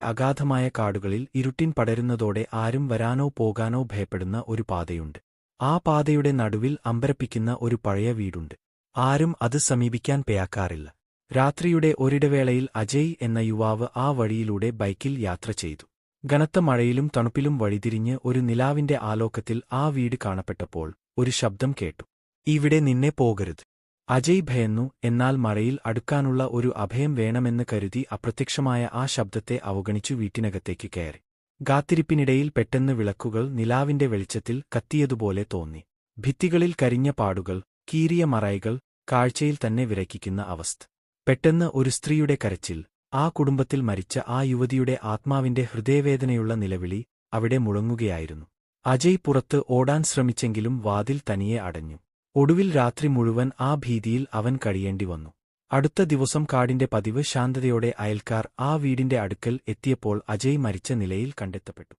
അഗാധമായ കാടുകളിൽ ഇരുട്ടിൻ പടരുന്നതോടെ ആരും വരാനോ പോകാനോ ഭയപ്പെടുന്ന ഒരു പാതയുണ്ട്. ആ പാതയുടെ നടുവിൽ അമ്പരപ്പിക്കുന്ന ഒരു പഴയ വീടുണ്ട്. ആരും അത് സമീപിക്കാൻ പേയാക്കാറില്ല. രാത്രിയുടെ ഒരിടവേളയിൽ അജയ് എന്ന യുവാവ് ആ വഴിയിലൂടെ ബൈക്കിൽ യാത്ര ചെയ്തു. കനത്ത മഴയിലും തണുപ്പിലും വഴിതിരിഞ്ഞ് ഒരു നിലാവിന്റെ ആലോകത്തിൽ ആ വീട് കാണപ്പെട്ടപ്പോൾ ഒരു ശബ്ദം കേട്ടു. ഇവിടെ നിന്നെ പോകരുത്. അജയ് ഭയന്നു. എന്നാൽ മഴയിൽ അടുക്കാനുള്ള ഒരു അഭയം വേണമെന്ന് കരുതി അപ്രത്യക്ഷമായ ആ ശബ്ദത്തെ അവഗണിച്ചു വീട്ടിനകത്തേക്ക് കയറി. കാത്തിരിപ്പിനിടയിൽ പെട്ടെന്ന് വിളക്കുകൾ നിലാവിന്റെ വെളിച്ചത്തിൽ കത്തിയതുപോലെ തോന്നി. ഭിത്തികളിൽ കരിഞ്ഞ പാടുകൾ, കീറിയ മറൈകൾ, കാഴ്ചയിൽ തന്നെ വിറയ്ക്കുന്ന അവസ്ഥ. പെട്ടെന്ന് ഒരു സ്ത്രീയുടെ കരച്ചിൽ, ആ കുടുംബത്തിൽ മരിച്ച ആ യുവതിയുടെ ആത്മാവിന്റെ ഹൃദയവേദനയുള്ള നിലവിളി അവിടെ മുഴങ്ങുകയായിരുന്നു. അജയ് പുറത്ത് ഓടാൻ ശ്രമിച്ചെങ്കിലും വാതിൽ തനിയെ അടഞ്ഞു. ഒടുവിൽ രാത്രി മുഴുവൻ ആ ഭീതിയിൽ അവൻ കഴിയേണ്ടി വന്നു. അടുത്ത ദിവസം കാടിന്റെ പതിവ് ശാന്തതയോടെ അയൽക്കാർ ആ വീടിന്റെ അടുക്കൽ എത്തിയപ്പോൾ അജയ് മരിച്ച നിലയിൽ കണ്ടെത്തപ്പെട്ടു.